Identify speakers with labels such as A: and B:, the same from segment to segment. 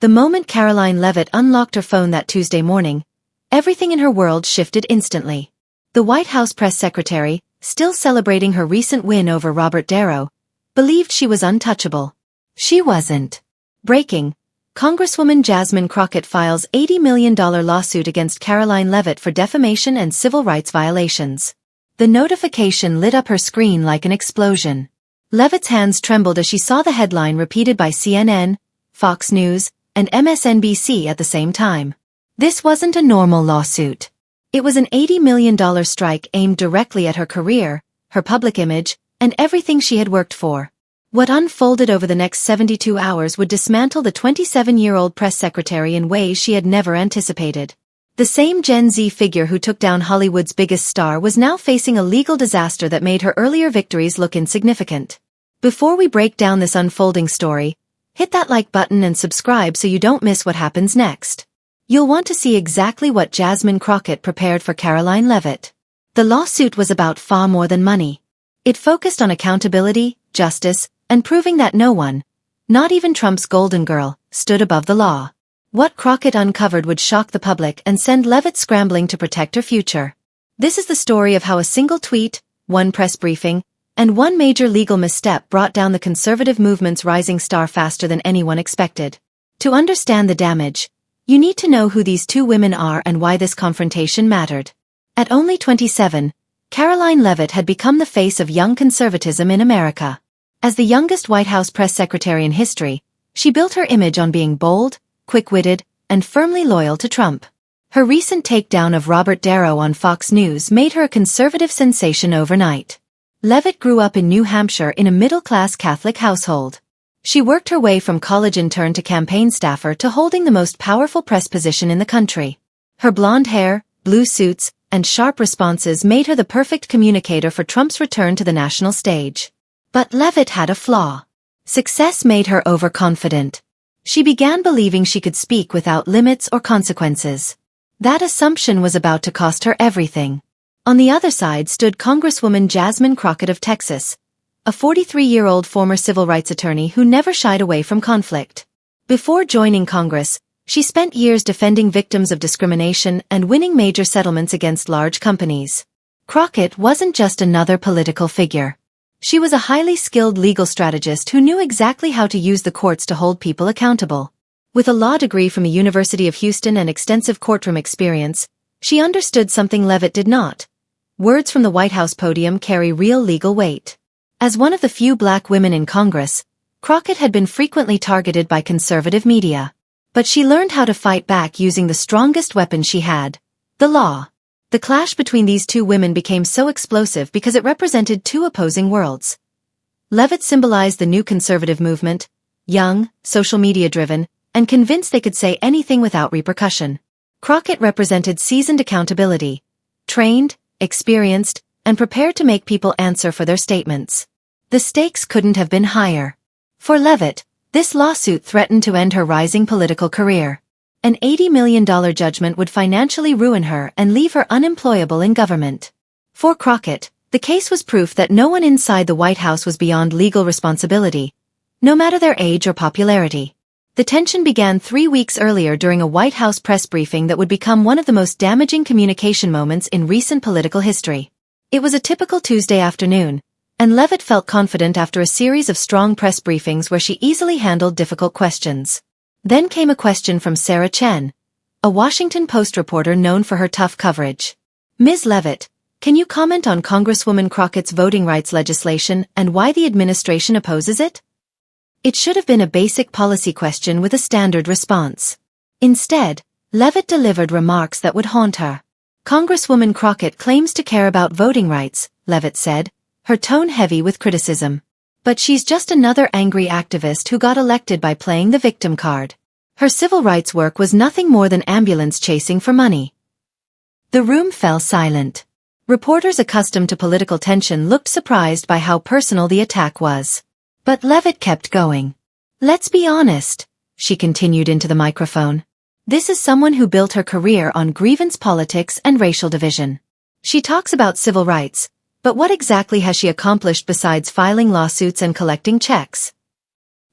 A: The moment Karoline Leavitt unlocked her phone that Tuesday morning, everything in her world shifted instantly. The White House press secretary, still celebrating her recent win over Robert Darrow, believed she was untouchable. She wasn't. Breaking. Congresswoman Jasmine Crockett files $80 million lawsuit against Karoline Leavitt for defamation and civil rights violations. The notification lit up her screen like an explosion. Leavitt's hands trembled as she saw the headline repeated by CNN, Fox News, and MSNBC at the same time. This wasn't a normal lawsuit. It was an $80 million strike aimed directly at her career, her public image, and everything she had worked for. What unfolded over the next 72 hours would dismantle the 27-year-old press secretary in ways she had never anticipated. The same Gen Z figure who took down Hollywood's biggest star was now facing a legal disaster that made her earlier victories look insignificant. Before we break down this unfolding story, hit that like button and subscribe so you don't miss what happens next. You'll want to see exactly what Jasmine Crockett prepared for Karoline Leavitt. The lawsuit was about far more than money. It focused on accountability, justice, and proving that no one, not even Trump's golden girl, stood above the law. What Crockett uncovered would shock the public and send Leavitt scrambling to protect her future. This is the story of how a single tweet, one press briefing, and one major legal misstep brought down the conservative movement's rising star faster than anyone expected. To understand the damage, you need to know who these two women are and why this confrontation mattered. At only 27, Karoline Leavitt had become the face of young conservatism in America. As the youngest White House press secretary in history, she built her image on being bold, quick-witted, and firmly loyal to Trump. Her recent takedown of Robert Darrow on Fox News made her a conservative sensation overnight. Leavitt grew up in New Hampshire in a middle-class Catholic household. She worked her way from college intern to campaign staffer to holding the most powerful press position in the country. Her blonde hair, blue suits, and sharp responses made her the perfect communicator for Trump's return to the national stage. But Leavitt had a flaw. Success made her overconfident. She began believing she could speak without limits or consequences. That assumption was about to cost her everything. On the other side stood Congresswoman Jasmine Crockett of Texas, a 43-year-old former civil rights attorney who never shied away from conflict. Before joining Congress, she spent years defending victims of discrimination and winning major settlements against large companies. Crockett wasn't just another political figure. She was a highly skilled legal strategist who knew exactly how to use the courts to hold people accountable. With a law degree from the University of Houston and extensive courtroom experience, she understood something Leavitt did not. Words from the White House podium carry real legal weight. As one of the few black women in Congress, Crockett had been frequently targeted by conservative media. But she learned how to fight back using the strongest weapon she had: the law. The clash between these two women became so explosive because it represented two opposing worlds. Leavitt symbolized the new conservative movement, young, social media-driven, and convinced they could say anything without repercussion. Crockett represented seasoned accountability, trained, experienced, and prepared to make people answer for their statements. The stakes couldn't have been higher. For Leavitt, this lawsuit threatened to end her rising political career. An $80 million judgment would financially ruin her and leave her unemployable in government. For Crockett, the case was proof that no one inside the White House was beyond legal responsibility, no matter their age or popularity. The tension began 3 weeks earlier during a White House press briefing that would become one of the most damaging communication moments in recent political history. It was a typical Tuesday afternoon, and Leavitt felt confident after a series of strong press briefings where she easily handled difficult questions. Then came a question from Sarah Chen, a Washington Post reporter known for her tough coverage. Ms. Leavitt, can you comment on Congresswoman Crockett's voting rights legislation and why the administration opposes it? It should have been a basic policy question with a standard response. Instead, Leavitt delivered remarks that would haunt her. Congresswoman Crockett claims to care about voting rights, Leavitt said, her tone heavy with criticism. But she's just another angry activist who got elected by playing the victim card. Her civil rights work was nothing more than ambulance chasing for money. The room fell silent. Reporters accustomed to political tension looked surprised by how personal the attack was. But Leavitt kept going. Let's be honest, she continued into the microphone. This is someone who built her career on grievance politics and racial division. She talks about civil rights, but what exactly has she accomplished besides filing lawsuits and collecting checks?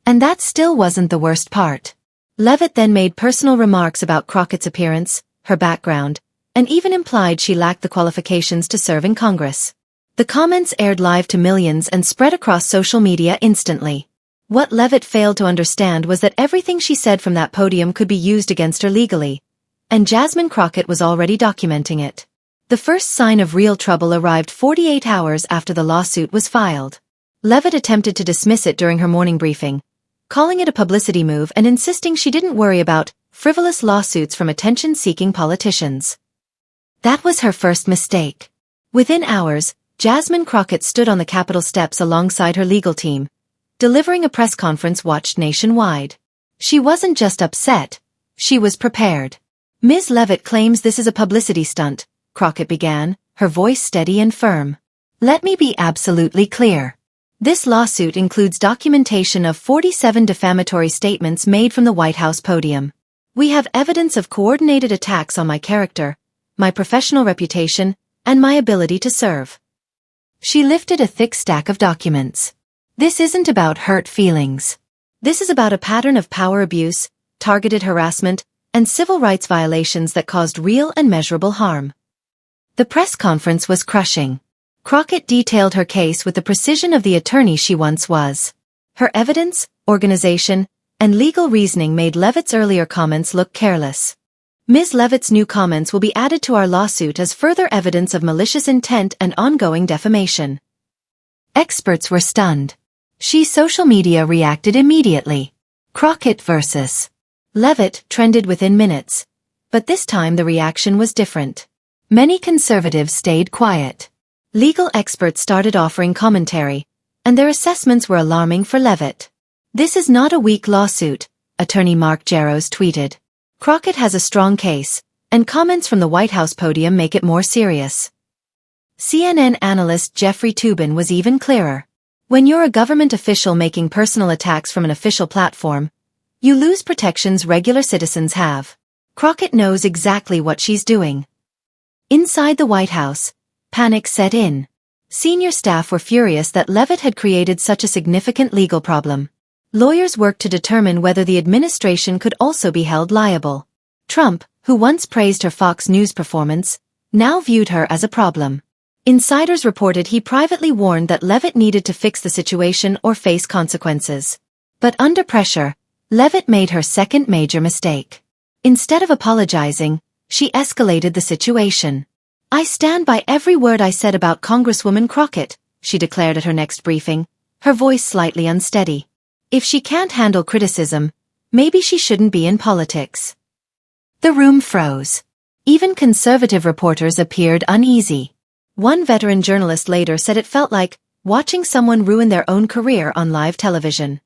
A: And that still wasn't the worst part. Leavitt then made personal remarks about Crockett's appearance, her background, and even implied she lacked the qualifications to serve in Congress. The comments aired live to millions and spread across social media instantly. What Leavitt failed to understand was that everything she said from that podium could be used against her legally, and Jasmine Crockett was already documenting it. The first sign of real trouble arrived 48 hours after the lawsuit was filed. Leavitt attempted to dismiss it during her morning briefing, calling it a publicity move and insisting she didn't worry about frivolous lawsuits from attention-seeking politicians. That was her first mistake. Within hours, Jasmine Crockett stood on the Capitol steps alongside her legal team, delivering a press conference watched nationwide. She wasn't just upset, she was prepared. Ms. Leavitt claims this is a publicity stunt, Crockett began, her voice steady and firm. Let me be absolutely clear. This lawsuit includes documentation of 47 defamatory statements made from the White House podium. We have evidence of coordinated attacks on my character, my professional reputation, and my ability to serve. She lifted a thick stack of documents. This isn't about hurt feelings. This is about a pattern of power abuse, targeted harassment, and civil rights violations that caused real and measurable harm. The press conference was crushing. Crockett detailed her case with the precision of the attorney she once was. Her evidence, organization, and legal reasoning made Leavitt's earlier comments look careless. Ms. Leavitt's new comments will be added to our lawsuit as further evidence of malicious intent and ongoing defamation. Experts were stunned. Social media reacted immediately. Crockett versus Leavitt trended within minutes, but this time the reaction was different. Many conservatives stayed quiet. Legal experts started offering commentary, and their assessments were alarming for Leavitt. This is not a weak lawsuit, attorney Mark Jaros tweeted. Crockett has a strong case, and comments from the White House podium make it more serious. CNN analyst Jeffrey Toobin was even clearer. When you're a government official making personal attacks from an official platform, you lose protections regular citizens have. Crockett knows exactly what she's doing. Inside the White House, panic set in. Senior staff were furious that Leavitt had created such a significant legal problem. Lawyers worked to determine whether the administration could also be held liable. Trump, who once praised her Fox News performance, now viewed her as a problem. Insiders reported he privately warned that Leavitt needed to fix the situation or face consequences. But under pressure, Leavitt made her second major mistake. Instead of apologizing, she escalated the situation. I stand by every word I said about Congresswoman Crockett, she declared at her next briefing, her voice slightly unsteady. If she can't handle criticism, maybe she shouldn't be in politics. The room froze. Even conservative reporters appeared uneasy. One veteran journalist later said it felt like watching someone ruin their own career on live television.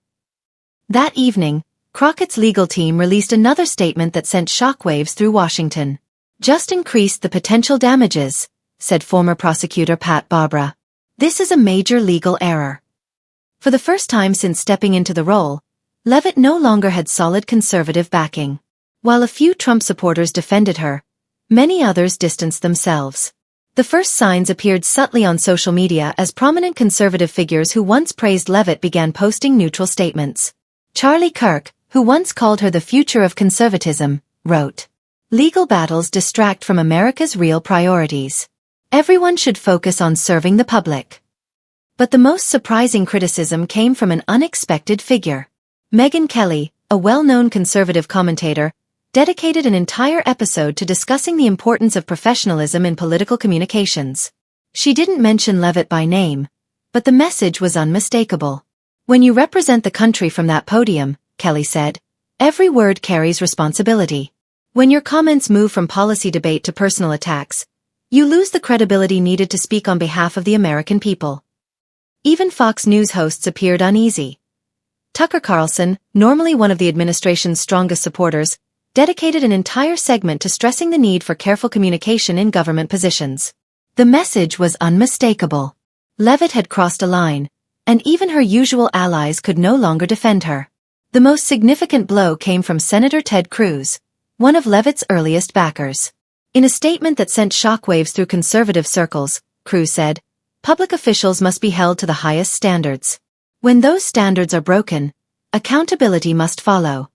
A: That evening, Crockett's legal team released another statement that sent shockwaves through Washington. Just increased the potential damages, said former prosecutor Pat Barbara. This is a major legal error. For the first time since stepping into the role, Leavitt no longer had solid conservative backing. While a few Trump supporters defended her, many others distanced themselves. The first signs appeared subtly on social media as prominent conservative figures who once praised Leavitt began posting neutral statements. Charlie Kirk, who once called her the future of conservatism, wrote, "Legal battles distract from America's real priorities. Everyone should focus on serving the public." But the most surprising criticism came from an unexpected figure. Megyn Kelly, a well-known conservative commentator, dedicated an entire episode to discussing the importance of professionalism in political communications. She didn't mention Leavitt by name, but the message was unmistakable. When you represent the country from that podium, Kelly said, every word carries responsibility. When your comments move from policy debate to personal attacks, you lose the credibility needed to speak on behalf of the American people. Even Fox News hosts appeared uneasy. Tucker Carlson, normally one of the administration's strongest supporters, dedicated an entire segment to stressing the need for careful communication in government positions. The message was unmistakable. Leavitt had crossed a line, and even her usual allies could no longer defend her. The most significant blow came from Senator Ted Cruz, one of Leavitt's earliest backers. In a statement that sent shockwaves through conservative circles, Cruz said, "Public officials must be held to the highest standards. When those standards are broken, accountability must follow."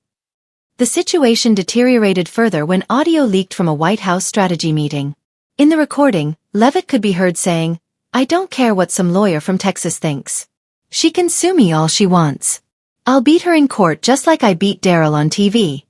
A: The situation deteriorated further when audio leaked from a White House strategy meeting. In the recording, Leavitt could be heard saying, "I don't care what some lawyer from Texas thinks. She can sue me all she wants. I'll beat her in court just like I beat Daryl on TV."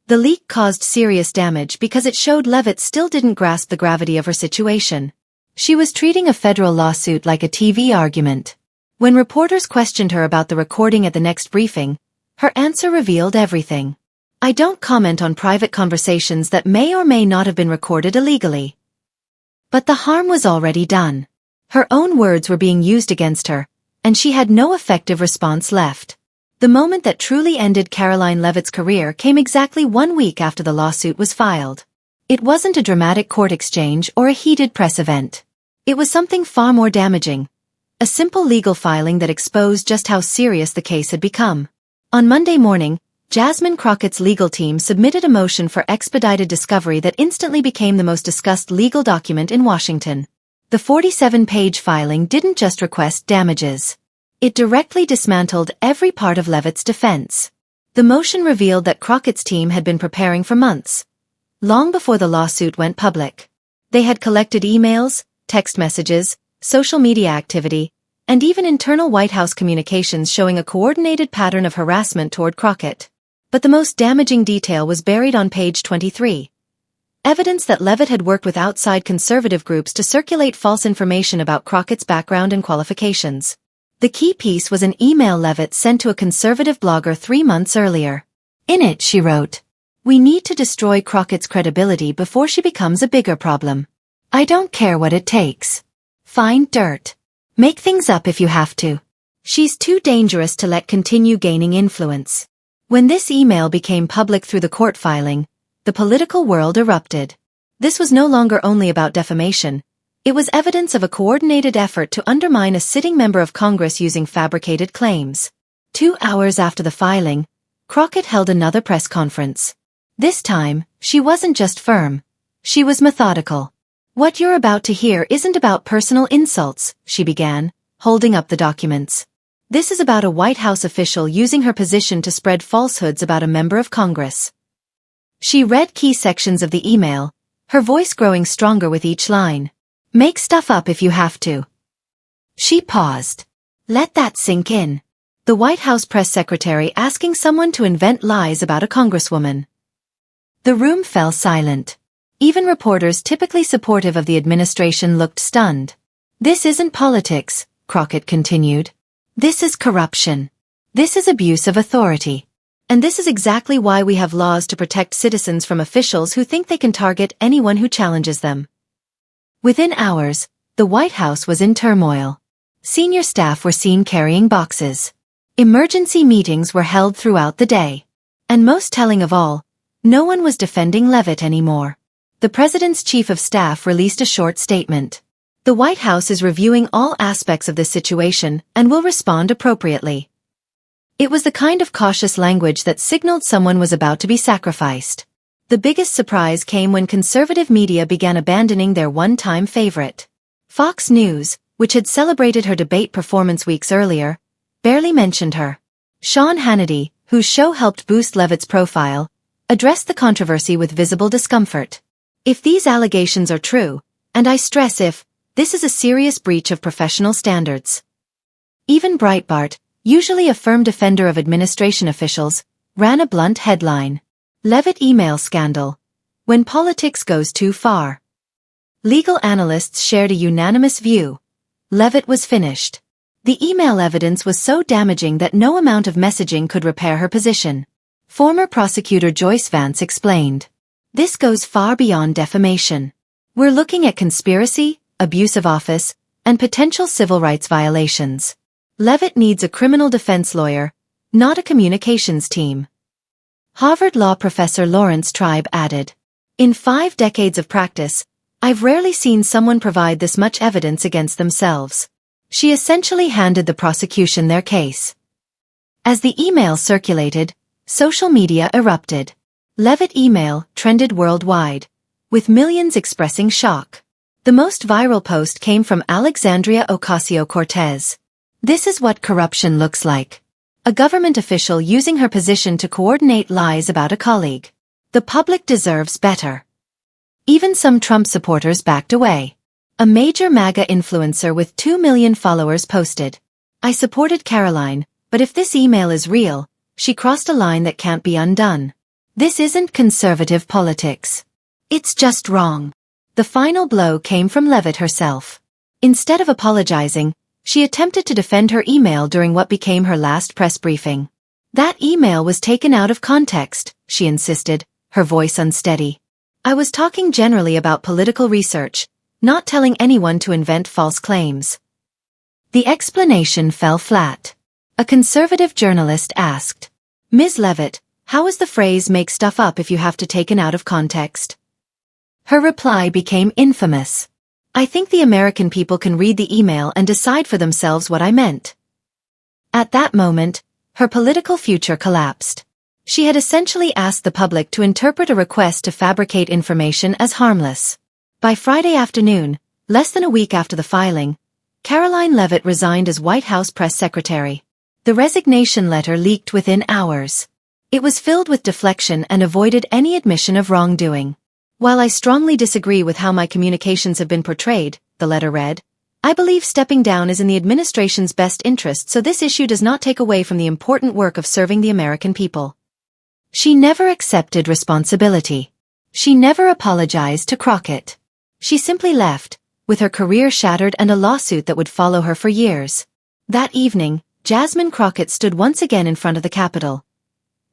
A: The leak caused serious damage because it showed Leavitt still didn't grasp the gravity of her situation. She was treating a federal lawsuit like a TV argument. When reporters questioned her about the recording at the next briefing, her answer revealed everything. "I don't comment on private conversations that may or may not have been recorded illegally." But the harm was already done. Her own words were being used against her, and she had no effective response left. The moment that truly ended Karoline Leavitt's career came exactly 1 week after the lawsuit was filed. It wasn't a dramatic court exchange or a heated press event. It was something far more damaging. A simple legal filing that exposed just how serious the case had become. On Monday morning, Jasmine Crockett's legal team submitted a motion for expedited discovery that instantly became the most discussed legal document in Washington. The 47-page filing didn't just request damages. It directly dismantled every part of Leavitt's defense. The motion revealed that Crockett's team had been preparing for months, long before the lawsuit went public. They had collected emails, text messages, social media activity, and even internal White House communications showing a coordinated pattern of harassment toward Crockett. But the most damaging detail was buried on page 23. Evidence that Leavitt had worked with outside conservative groups to circulate false information about Crockett's background and qualifications. The key piece was an email Leavitt sent to a conservative blogger 3 months earlier. In it, she wrote, "We need to destroy Crockett's credibility before she becomes a bigger problem. I don't care what it takes. Find dirt. Make things up if you have to. She's too dangerous to let continue gaining influence." When this email became public through the court filing, the political world erupted. This was no longer only about defamation. It was evidence of a coordinated effort to undermine a sitting member of Congress using fabricated claims. 2 hours after the filing, Crockett held another press conference. This time, she wasn't just firm. She was methodical. "What you're about to hear isn't about personal insults," she began, holding up the documents. "This is about a White House official using her position to spread falsehoods about a member of Congress." She read key sections of the email, her voice growing stronger with each line. "Make stuff up if you have to." She paused. Let that sink in. The White House press secretary asking someone to invent lies about a congresswoman. The room fell silent. Even reporters typically supportive of the administration looked stunned. "This isn't politics," Crockett continued. "This is corruption. This is abuse of authority. And this is exactly why we have laws to protect citizens from officials who think they can target anyone who challenges them." Within hours, the White House was in turmoil. Senior staff were seen carrying boxes. Emergency meetings were held throughout the day. And most telling of all, no one was defending Leavitt anymore. The president's chief of staff released a short statement. "The White House is reviewing all aspects of this situation and will respond appropriately." It was the kind of cautious language that signaled someone was about to be sacrificed. The biggest surprise came when conservative media began abandoning their one-time favorite. Fox News, which had celebrated her debate performance weeks earlier, barely mentioned her. Sean Hannity, whose show helped boost Leavitt's profile, addressed the controversy with visible discomfort. "If these allegations are true, and I stress if, this is a serious breach of professional standards." Even Breitbart, usually a firm defender of administration officials, ran a blunt headline. "Leavitt email scandal. When politics goes too far." Legal analysts shared a unanimous view. Leavitt was finished. The email evidence was so damaging that no amount of messaging could repair her position. Former prosecutor Joyce Vance explained. "This goes far beyond defamation. We're looking at conspiracy, abuse of office, and potential civil rights violations. Leavitt needs a criminal defense lawyer, not a communications team." Harvard law professor Lawrence Tribe added, "In 5 decades of practice, I've rarely seen someone provide this much evidence against themselves." She essentially handed the prosecution their case. As the email circulated, social media erupted. Leavitt email trended worldwide, with millions expressing shock. The most viral post came from Alexandria Ocasio-Cortez. "This is what corruption looks like." A government official using her position to coordinate lies about a colleague. The public deserves better. Even some Trump supporters backed away. A major MAGA influencer with 2 million followers posted, "I supported Karoline, but if this email is real, she crossed a line that can't be undone. This isn't conservative politics. It's just wrong." The final blow came from Leavitt herself. Instead of apologizing, she attempted to defend her email during what became her last press briefing. "That email was taken out of context," she insisted, her voice unsteady. "I was talking generally about political research, not telling anyone to invent false claims." The explanation fell flat. A conservative journalist asked, "Ms. Leavitt, how is the phrase 'make stuff up' if you have to taken out of context?" Her reply became infamous. "I think the American people can read the email and decide for themselves what I meant." At that moment, her political future collapsed. She had essentially asked the public to interpret a request to fabricate information as harmless. By Friday afternoon, less than a week after the filing, Karoline Leavitt resigned as White House press secretary. The resignation letter leaked within hours. It was filled with deflection and avoided any admission of wrongdoing. "While I strongly disagree with how my communications have been portrayed," the letter read, "I believe stepping down is in the administration's best interest, so this issue does not take away from the important work of serving the American people." She never accepted responsibility. She never apologized to Crockett. She simply left, with her career shattered and a lawsuit that would follow her for years. That evening, Jasmine Crockett stood once again in front of the Capitol.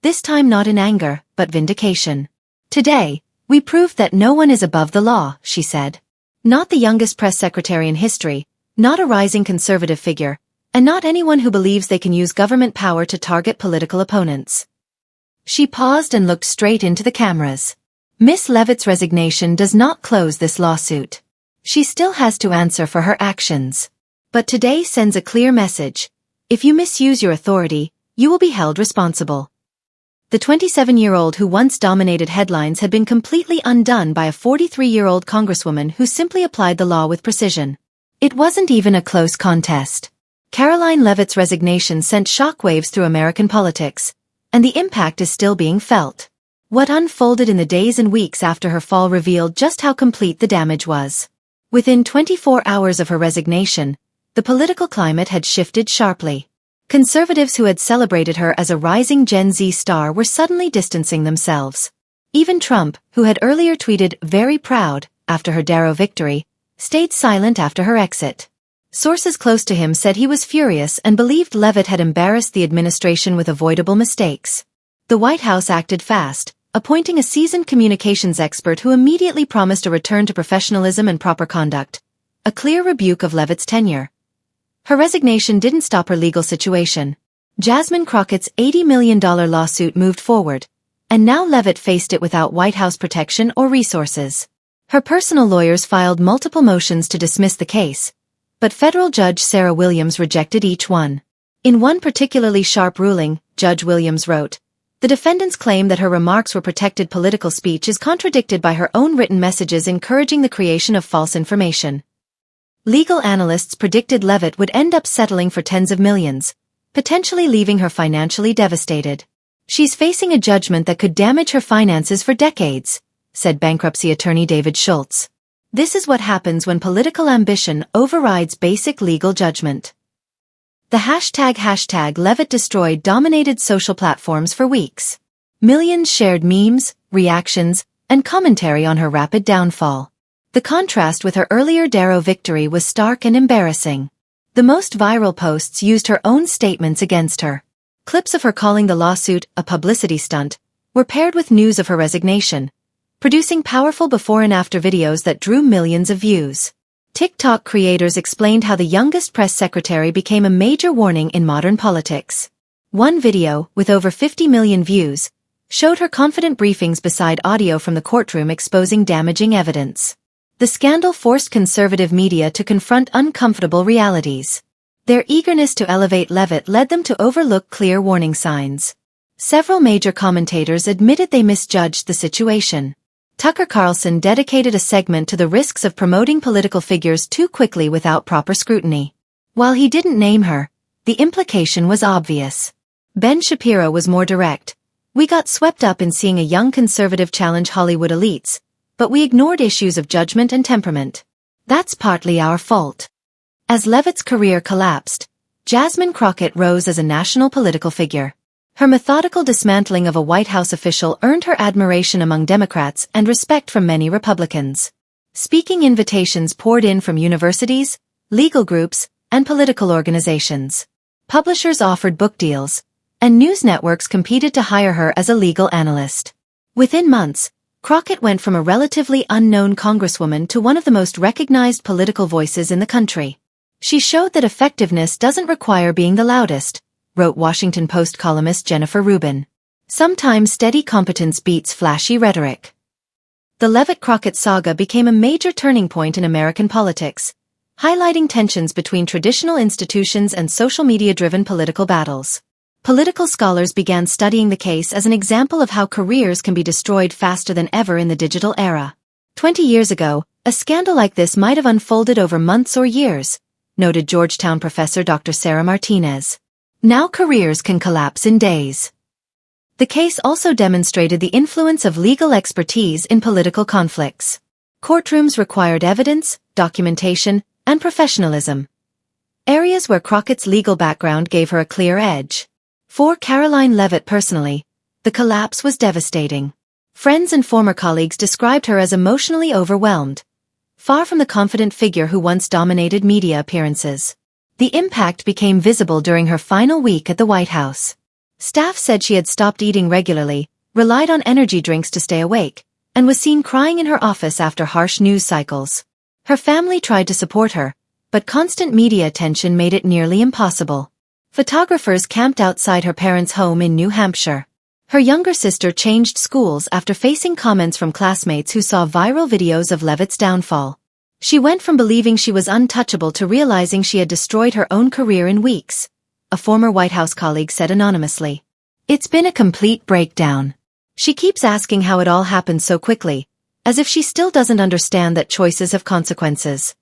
A: This time not in anger, but vindication. "Today, we proved that no one is above the law," she said. Not the youngest press secretary in history, not a rising conservative figure, and not anyone who believes they can use government power to target political opponents. She paused and looked straight into the cameras. Miss Leavitt's resignation does not close this lawsuit. She still has to answer for her actions. But today sends a clear message. If you misuse your authority, you will be held responsible. The 27-year-old who once dominated headlines had been completely undone by a 43-year-old congresswoman who simply applied the law with precision. It wasn't even a close contest. Karoline Leavitt's resignation sent shockwaves through American politics, and the impact is still being felt. What unfolded in the days and weeks after her fall revealed just how complete the damage was. Within 24 hours of her resignation, the political climate had shifted sharply. Conservatives who had celebrated her as a rising Gen Z star were suddenly distancing themselves. Even Trump, who had earlier tweeted "very proud" after her Darrow victory, stayed silent after her exit. Sources close to him said he was furious and believed Leavitt had embarrassed the administration with avoidable mistakes. The White House acted fast, appointing a seasoned communications expert who immediately promised a return to professionalism and proper conduct, a clear rebuke of Leavitt's tenure. Her resignation didn't stop her legal situation. Jasmine Crockett's $80 million lawsuit moved forward, and now Leavitt faced it without White House protection or resources. Her personal lawyers filed multiple motions to dismiss the case, but federal Judge Sarah Williams rejected each one. In one particularly sharp ruling, Judge Williams wrote, "The defendant's claim that her remarks were protected political speech is contradicted by her own written messages encouraging the creation of false information." Legal analysts predicted Leavitt would end up settling for tens of millions, potentially leaving her financially devastated. "She's facing a judgment that could damage her finances for decades," said bankruptcy attorney David Schultz. This is what happens when political ambition overrides basic legal judgment. The hashtag Leavitt destroyed dominated social platforms for weeks. Millions shared memes, reactions, and commentary on her rapid downfall. The contrast with her earlier Darrow victory was stark and embarrassing. The most viral posts used her own statements against her. Clips of her calling the lawsuit a publicity stunt were paired with news of her resignation, producing powerful before and after videos that drew millions of views. TikTok creators explained how the youngest press secretary became a major warning in modern politics. One video, with over 50 million views, showed her confident briefings beside audio from the courtroom exposing damaging evidence. The scandal forced conservative media to confront uncomfortable realities. Their eagerness to elevate Leavitt led them to overlook clear warning signs. Several major commentators admitted they misjudged the situation. Tucker Carlson dedicated a segment to the risks of promoting political figures too quickly without proper scrutiny. While he didn't name her, the implication was obvious. Ben Shapiro was more direct. We got swept up in seeing a young conservative challenge Hollywood elites, but we ignored issues of judgment and temperament. That's partly our fault. As Leavitt's career collapsed, Jasmine Crockett rose as a national political figure. Her methodical dismantling of a White House official earned her admiration among Democrats and respect from many Republicans. Speaking invitations poured in from universities, legal groups, and political organizations. Publishers offered book deals, and news networks competed to hire her as a legal analyst. Within months, Crockett went from a relatively unknown congresswoman to one of the most recognized political voices in the country. She showed that effectiveness doesn't require being the loudest, wrote Washington Post columnist Jennifer Rubin. Sometimes steady competence beats flashy rhetoric. The Leavitt-Crockett saga became a major turning point in American politics, highlighting tensions between traditional institutions and social media-driven political battles. Political scholars began studying the case as an example of how careers can be destroyed faster than ever in the digital era. 20 years ago, a scandal like this might have unfolded over months or years, noted Georgetown professor Dr. Sarah Martinez. Now careers can collapse in days. The case also demonstrated the influence of legal expertise in political conflicts. Courtrooms required evidence, documentation, and professionalism. Areas where Crockett's legal background gave her a clear edge. For Karoline Leavitt personally, the collapse was devastating. Friends and former colleagues described her as emotionally overwhelmed, far from the confident figure who once dominated media appearances. The impact became visible during her final week at the White House. Staff said she had stopped eating regularly, relied on energy drinks to stay awake, and was seen crying in her office after harsh news cycles. Her family tried to support her, but constant media attention made it nearly impossible. Photographers camped outside her parents' home in New Hampshire. Her younger sister changed schools after facing comments from classmates who saw viral videos of Leavitt's downfall. She went from believing she was untouchable to realizing she had destroyed her own career in weeks, a former White House colleague said anonymously. It's been a complete breakdown. She keeps asking how it all happened so quickly, as if she still doesn't understand that choices have consequences.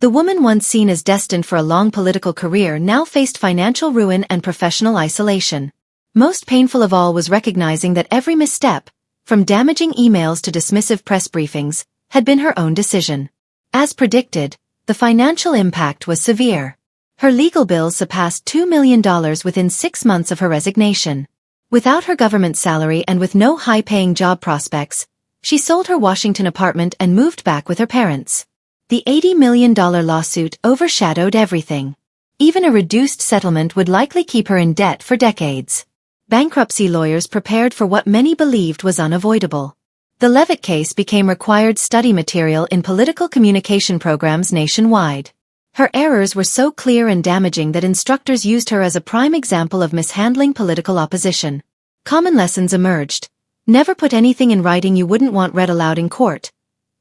A: The woman once seen as destined for a long political career now faced financial ruin and professional isolation. Most painful of all was recognizing that every misstep, from damaging emails to dismissive press briefings, had been her own decision. As predicted, the financial impact was severe. Her legal bills surpassed $2 million within 6 months of her resignation. Without her government salary and with no high-paying job prospects, she sold her Washington apartment and moved back with her parents. The $80 million lawsuit overshadowed everything. Even a reduced settlement would likely keep her in debt for decades. Bankruptcy lawyers prepared for what many believed was unavoidable. The Leavitt case became required study material in political communication programs nationwide. Her errors were so clear and damaging that instructors used her as a prime example of mishandling political opposition. Common lessons emerged. Never put anything in writing you wouldn't want read aloud in court.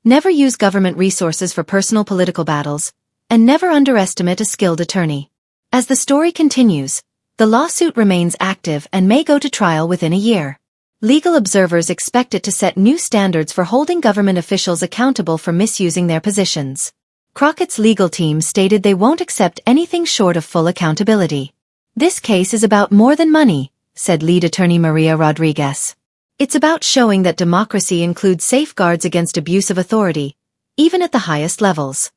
A: Never use government resources for personal political battles. And never underestimate a skilled attorney. As the story continues, the lawsuit remains active and may go to trial within a year. Legal observers expect it to set new standards for holding government officials accountable for misusing their positions. Crockett's legal team stated they won't accept anything short of full accountability. This case is about more than money, said lead attorney Maria Rodriguez. It's about showing that democracy includes safeguards against abuse of authority, even at the highest levels.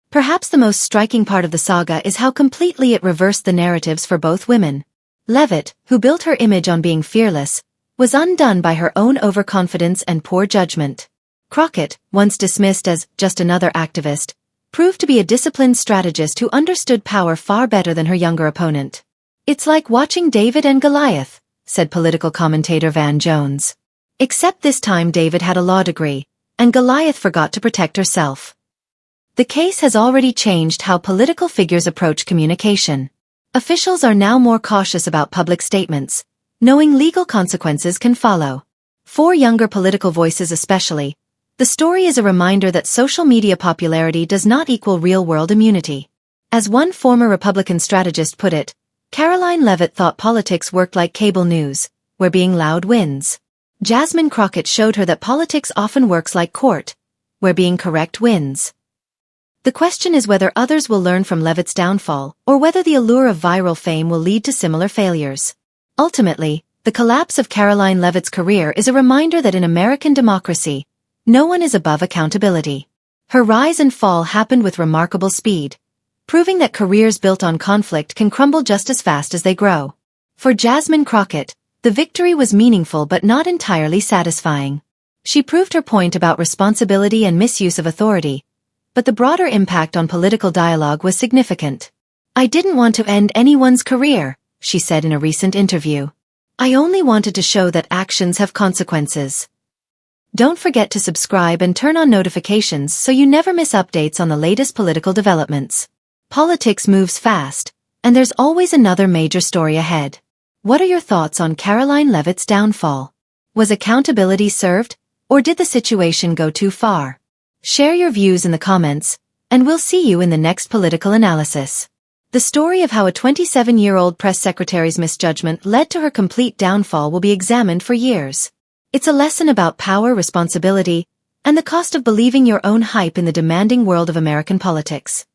A: Perhaps the most striking part of the saga is how completely it reversed the narratives for both women. Leavitt, who built her image on being fearless, was undone by her own overconfidence and poor judgment. Crockett, once dismissed as just another activist, proved to be a disciplined strategist who understood power far better than her younger opponent. It's like watching David and Goliath, said political commentator Van Jones. Except this time David had a law degree, and Goliath forgot to protect herself. The case has already changed how political figures approach communication. Officials are now more cautious about public statements, knowing legal consequences can follow. For younger political voices especially, the story is a reminder that social media popularity does not equal real-world immunity. As one former Republican strategist put it, Karoline Leavitt thought politics worked like cable news, where being loud wins. Jasmine Crockett showed her that politics often works like court, where being correct wins. The question is whether others will learn from Leavitt's downfall, or whether the allure of viral fame will lead to similar failures. Ultimately, the collapse of Karoline Leavitt's career is a reminder that in American democracy, no one is above accountability. Her rise and fall happened with remarkable speed, proving that careers built on conflict can crumble just as fast as they grow. For Jasmine Crockett, the victory was meaningful but not entirely satisfying. She proved her point about responsibility and misuse of authority, but the broader impact on political dialogue was significant. "I didn't want to end anyone's career," she said in a recent interview. "I only wanted to show that actions have consequences." Don't forget to subscribe and turn on notifications so you never miss updates on the latest political developments. Politics moves fast, and there's always another major story ahead. What are your thoughts on Karoline Leavitt's downfall? Was accountability served, or did the situation go too far? Share your views in the comments, and we'll see you in the next political analysis. The story of how a 27-year-old press secretary's misjudgment led to her complete downfall will be examined for years. It's a lesson about power, responsibility, and the cost of believing your own hype in the demanding world of American politics.